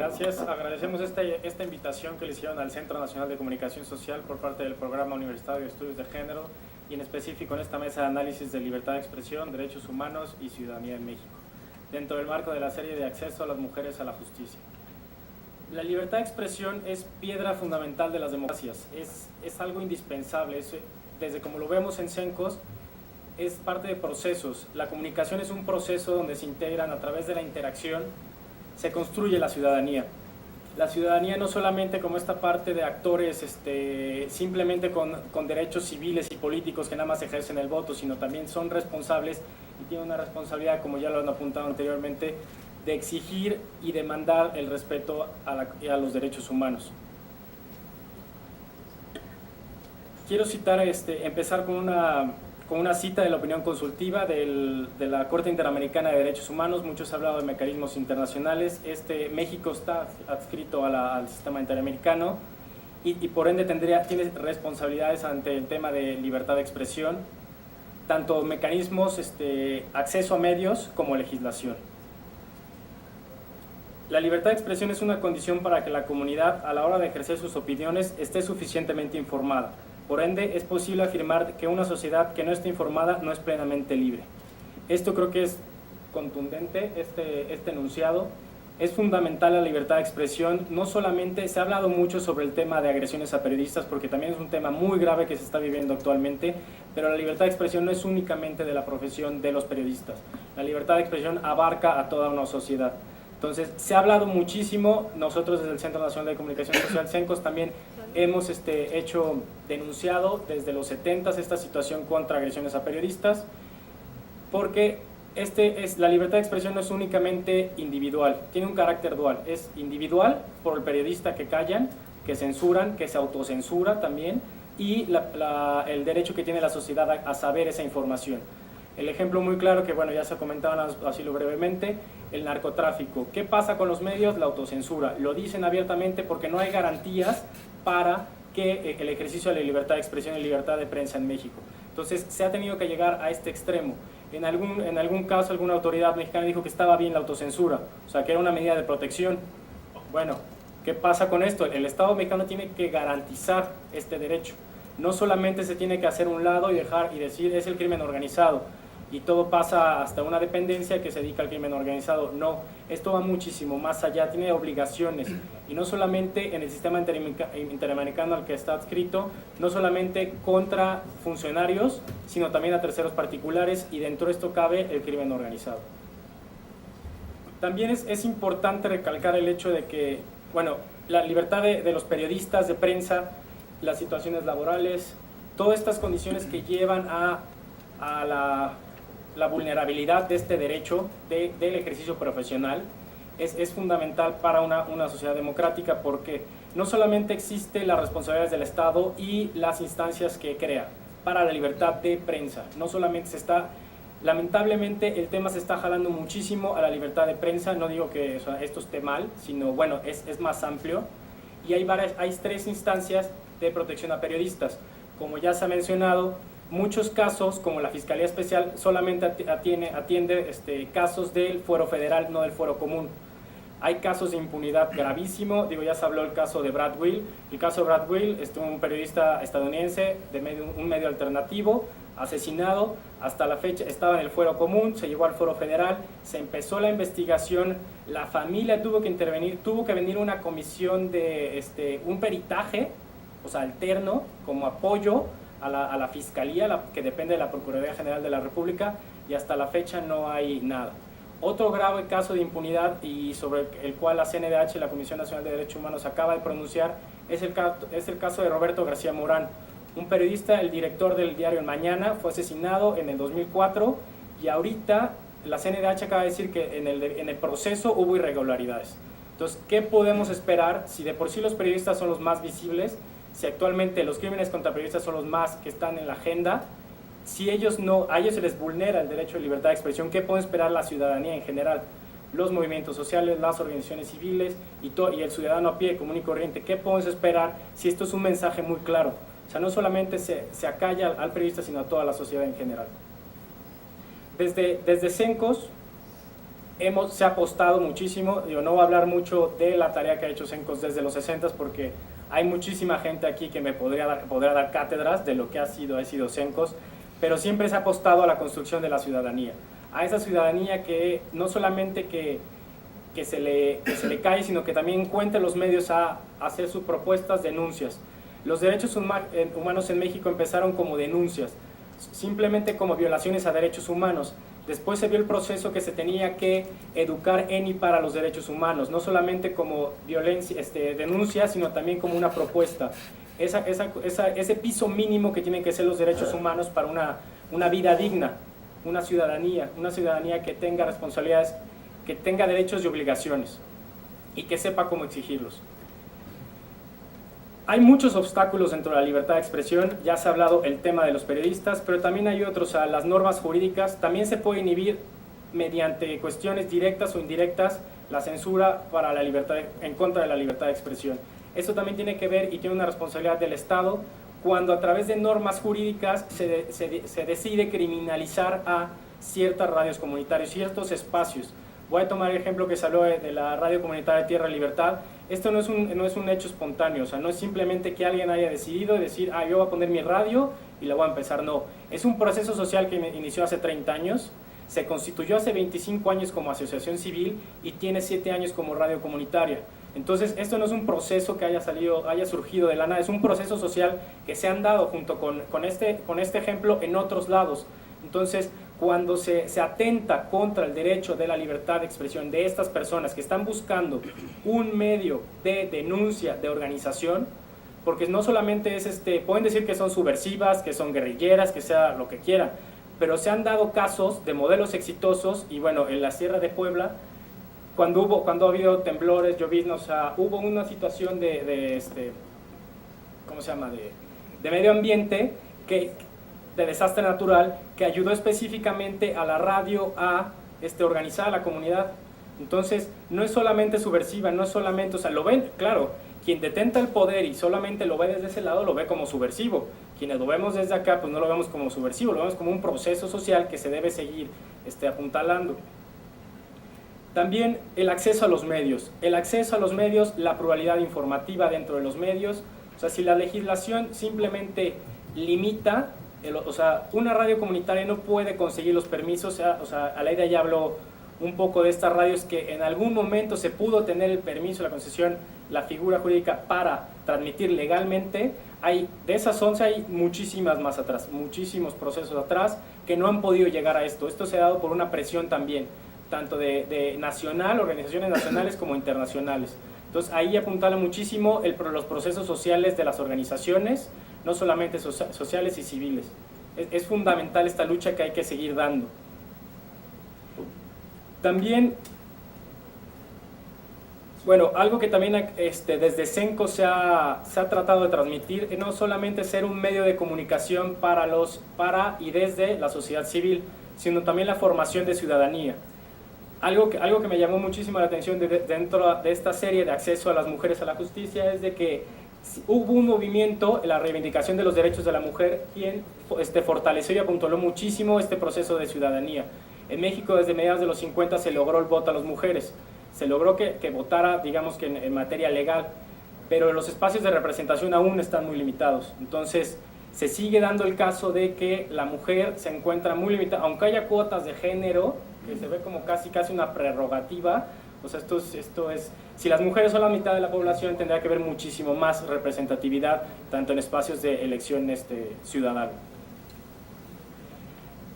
Gracias. Agradecemos esta invitación que le hicieron al Centro Nacional de Comunicación Social por parte del Programa Universitario de Estudios de Género y en específico en esta mesa de análisis de libertad de expresión, derechos humanos y ciudadanía en México, dentro del marco de la serie de acceso a las mujeres a la justicia. La libertad de expresión es piedra fundamental de las democracias, es algo indispensable, desde como lo vemos en CENCOS, es parte de procesos. La comunicación es un proceso donde se integran a través de la interacción, se construye la ciudadanía. La ciudadanía no solamente como esta parte de actores simplemente con derechos civiles y políticos que nada más ejercen el voto, sino también son responsables y tienen una responsabilidad, como ya lo han apuntado anteriormente, de exigir y demandar el respeto a los derechos humanos. Quiero citar, empezar con una cita de la opinión consultiva de la Corte Interamericana de Derechos Humanos. Muchos han hablado de mecanismos internacionales. México está adscrito al sistema interamericano y por ende tiene responsabilidades ante el tema de libertad de expresión, tanto mecanismos, acceso a medios como legislación. La libertad de expresión es una condición para que la comunidad, a la hora de ejercer sus opiniones, esté suficientemente informada. Por ende, es posible afirmar que una sociedad que no esté informada no es plenamente libre. Esto creo que es contundente, este enunciado. Es fundamental la libertad de expresión. No solamente se ha hablado mucho sobre el tema de agresiones a periodistas, porque también es un tema muy grave que se está viviendo actualmente, pero la libertad de expresión no es únicamente de la profesión de los periodistas. La libertad de expresión abarca a toda una sociedad. Entonces, se ha hablado muchísimo. Nosotros desde el Centro Nacional de Comunicación Social, CENCOS, también hemos denunciado desde los 70s esta situación contra agresiones a periodistas, porque la libertad de expresión no es únicamente individual, tiene un carácter dual. Es individual por el periodista que callan, que censuran, que se autocensura también, y el derecho que tiene la sociedad a saber esa información. El ejemplo muy claro que, bueno, ya se comentaban así lo brevemente, el narcotráfico. ¿Qué pasa con los medios? La autocensura. Lo dicen abiertamente porque no hay garantías para que el ejercicio de la libertad de expresión y libertad de prensa en México. Entonces, se ha tenido que llegar a este extremo. En algún caso, alguna autoridad mexicana dijo que estaba bien la autocensura, o sea, que era una medida de protección. Bueno, ¿qué pasa con esto? El Estado mexicano tiene que garantizar este derecho. No solamente se tiene que hacer un lado y decir es el crimen organizado y todo pasa hasta una dependencia que se dedica al crimen organizado. No, esto va muchísimo más allá, tiene obligaciones, y no solamente en el sistema interamericano al que está adscrito, no solamente contra funcionarios, sino también a terceros particulares, y dentro de esto cabe el crimen organizado. También es importante recalcar el hecho de que, bueno, la libertad de los periodistas de prensa, las situaciones laborales, todas estas condiciones que llevan a la vulnerabilidad de este derecho del ejercicio profesional es fundamental para una sociedad democrática, porque no solamente existe las responsabilidades del Estado y las instancias que crea para la libertad de prensa, no solamente lamentablemente el tema se está jalando muchísimo a la libertad de prensa. No digo que esto esté mal, sino bueno, es más amplio, y hay 3 instancias de protección a periodistas. Como ya se ha mencionado, muchos casos, como la Fiscalía Especial, solamente atiende casos del fuero federal, no del fuero común. Hay casos de impunidad gravísimo. Ya se habló el caso de Brad Will. El caso de Brad Will, un periodista estadounidense de un medio alternativo, asesinado. Hasta la fecha estaba en el fuero común, se llevó al fuero federal, se empezó la investigación, la familia tuvo que intervenir, tuvo que venir una comisión de un peritaje, o sea, alterno, como apoyo a la Fiscalía, que depende de la Procuraduría General de la República, y hasta la fecha no hay nada. Otro grave caso de impunidad, y sobre el cual la CNDH, la Comisión Nacional de Derechos Humanos, acaba de pronunciar, es el caso de Roberto García Morán, un periodista, el director del diario El Mañana. Fue asesinado en el 2004, y ahorita la CNDH acaba de decir que en el proceso hubo irregularidades. Entonces, ¿qué podemos esperar si de por sí los periodistas son los más visibles? Si actualmente los crímenes contra periodistas son los más que están en la agenda, si a ellos se les vulnera el derecho de libertad de expresión, ¿qué puede esperar la ciudadanía en general? Los movimientos sociales, las organizaciones civiles y el ciudadano a pie, común y corriente. ¿Qué podemos esperar si esto es un mensaje muy claro? O sea, no solamente se acalla al periodista, sino a toda la sociedad en general. Desde CENCOS se ha apostado muchísimo. Yo no voy a hablar mucho de la tarea que ha hecho Cencos desde los 60 porque hay muchísima gente aquí que me podría dar cátedras de lo que ha sido Cencos, pero siempre se ha apostado a la construcción de la ciudadanía, a esa ciudadanía que no solamente que se le cae, sino que también encuentre los medios a hacer sus propuestas, denuncias. Los derechos humanos en México empezaron como denuncias, simplemente como violaciones a derechos humanos. Después se vio el proceso que se tenía que educar en y para los derechos humanos, no solamente como denuncia, sino también como una propuesta. Ese piso mínimo que tienen que ser los derechos humanos para una vida digna, una ciudadanía que tenga responsabilidades, que tenga derechos y obligaciones y que sepa cómo exigirlos. Hay muchos obstáculos dentro de la libertad de expresión, ya se ha hablado el tema de los periodistas, pero también hay otros, las normas jurídicas, también se puede inhibir mediante cuestiones directas o indirectas la censura para la libertad, en contra de la libertad de expresión. Esto también tiene que ver y tiene una responsabilidad del Estado cuando a través de normas jurídicas se decide criminalizar a ciertas radios comunitarias, ciertos espacios. Voy a tomar el ejemplo que se habló de la radio comunitaria Tierra Libertad. Esto no es un hecho espontáneo, o sea, no es simplemente que alguien haya decidido decir, yo voy a poner mi radio y la voy a empezar, no. Es un proceso social que inició hace 30 años, se constituyó hace 25 años como asociación civil y tiene 7 años como radio comunitaria. Entonces, esto no es un proceso que haya surgido de la nada, es un proceso social que se han dado junto con este ejemplo en otros lados. Entonces, cuando se atenta contra el derecho de la libertad de expresión de estas personas que están buscando un medio de denuncia, de organización, porque no solamente es, pueden decir que son subversivas, que son guerrilleras, que sea lo que quieran, pero se han dado casos de modelos exitosos, y bueno, en la Sierra de Puebla, cuando ha habido temblores, lloviznas, o sea, hubo una situación ¿cómo se llama?, de medio ambiente, de desastre natural, que ayudó específicamente a la radio a organizar a la comunidad. Entonces, no es solamente subversiva, no es solamente, o sea, lo ven, claro, quien detenta el poder y solamente lo ve desde ese lado, lo ve como subversivo. Quienes lo vemos desde acá, pues no lo vemos como subversivo, lo vemos como un proceso social que se debe seguir apuntalando. También el acceso a los medios. El acceso a los medios, la pluralidad informativa dentro de los medios. O sea, si la legislación simplemente limita, o sea, una radio comunitaria no puede conseguir los permisos, o sea, Aleida ya habló un poco de estas radios que en algún momento se pudo tener el permiso, la concesión, la figura jurídica para transmitir legalmente. De esas 11 hay muchísimas más atrás, muchísimos procesos atrás que no han podido llegar a esto. Esto se ha dado por una presión también, tanto de nacional, organizaciones nacionales como internacionales. Entonces ahí apuntala muchísimo los procesos sociales de las organizaciones, no solamente sociales y civiles. Es fundamental esta lucha que hay que seguir dando. También, bueno, algo que también desde Cencos se ha tratado de transmitir, no solamente ser un medio de comunicación para y desde la sociedad civil, sino también la formación de ciudadanía. Algo que me llamó muchísimo la atención dentro de esta serie de acceso a las mujeres a la justicia es de que hubo un movimiento, la reivindicación de los derechos de la mujer, quien fortaleció y apuntaló muchísimo este proceso de ciudadanía. En México desde mediados de los 50 se logró el voto a las mujeres, se logró que votara, digamos que en materia legal, pero los espacios de representación aún están muy limitados. Entonces se sigue dando el caso de que la mujer se encuentra muy limitada, aunque haya cuotas de género, que se ve como casi una prerrogativa. O sea, esto es, si las mujeres son la mitad de la población, tendrá que haber muchísimo más representatividad, tanto en espacios de elección ciudadana.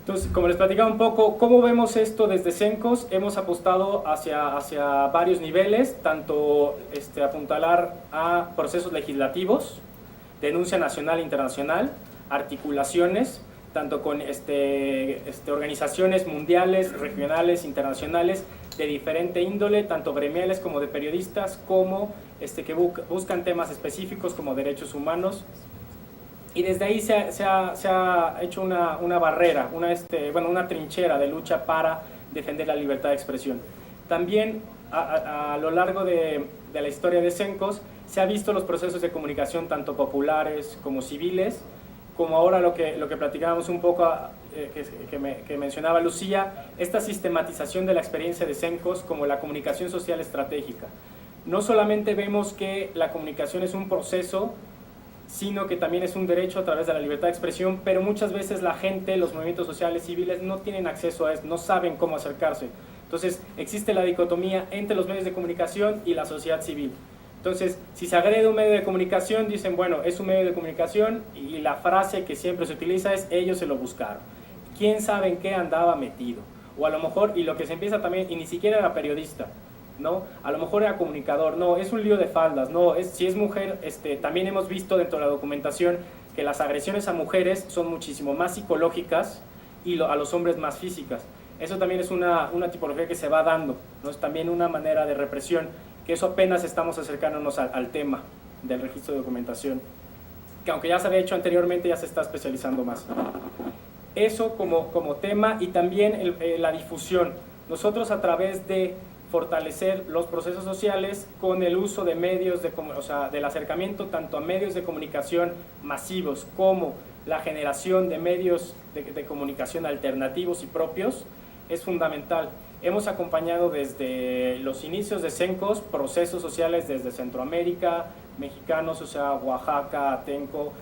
Entonces, como les platicaba un poco, ¿cómo vemos esto desde Cencos? Hemos apostado hacia varios niveles, tanto apuntalar a procesos legislativos, denuncia nacional e internacional, articulaciones, tanto con organizaciones mundiales, regionales, internacionales, de diferente índole, tanto gremiales como de periodistas, como que buscan temas específicos como derechos humanos. Y desde ahí se ha hecho una barrera, una trinchera de lucha para defender la libertad de expresión. También a lo largo de la historia de Cencos se ha visto los procesos de comunicación tanto populares como civiles, como ahora lo que platicábamos un poco, que mencionaba Lucía, esta sistematización de la experiencia de Sencos como la comunicación social estratégica. No solamente vemos que la comunicación es un proceso, sino que también es un derecho a través de la libertad de expresión, pero muchas veces la gente, los movimientos sociales, civiles, no tienen acceso a esto, no saben cómo acercarse. Entonces, existe la dicotomía entre los medios de comunicación y la sociedad civil. Entonces, si se agrede un medio de comunicación, dicen, bueno, es un medio de comunicación, y la frase que siempre se utiliza es, ellos se lo buscaron. ¿Quién sabe en qué andaba metido? O a lo mejor, y lo que se empieza también, y ni siquiera era periodista, ¿no? A lo mejor era comunicador, no, es un lío de faldas, no, si es mujer, también hemos visto dentro de la documentación que las agresiones a mujeres son muchísimo más psicológicas y a los hombres más físicas. Eso también es una tipología que se va dando, ¿no? Es también una manera de represión, que eso apenas estamos acercándonos al tema del registro de documentación, que aunque ya se había hecho anteriormente, ya se está especializando más. Eso como tema, y también la difusión. Nosotros, a través de fortalecer los procesos sociales con el uso de medios, del acercamiento tanto a medios de comunicación masivos como la generación de medios de comunicación alternativos y propios, es fundamental. Hemos acompañado desde los inicios de Sencos procesos sociales desde Centroamérica, mexicanos, Oaxaca, Atenco.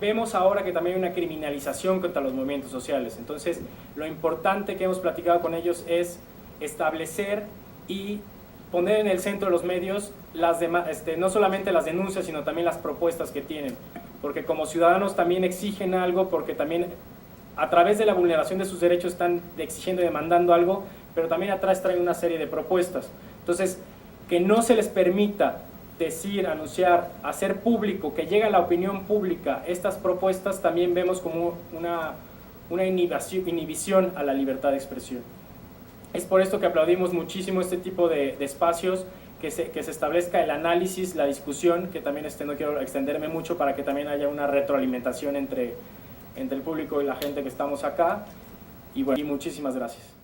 Vemos ahora que también hay una criminalización contra los movimientos sociales. Entonces, lo importante que hemos platicado con ellos es establecer y poner en el centro de los medios no solamente las denuncias, sino también las propuestas que tienen, porque como ciudadanos también exigen algo, porque también a través de la vulneración de sus derechos están exigiendo y demandando algo, pero también atrás traen una serie de propuestas. Entonces, que no se les permita decir, anunciar, hacer público, que llegue a la opinión pública estas propuestas, también vemos como una inhibición a la libertad de expresión. Es por esto que aplaudimos muchísimo este tipo de espacios, que se establezca el análisis, la discusión, que también no quiero extenderme mucho para que también haya una retroalimentación entre el público y la gente que estamos acá. Y bueno, y muchísimas gracias.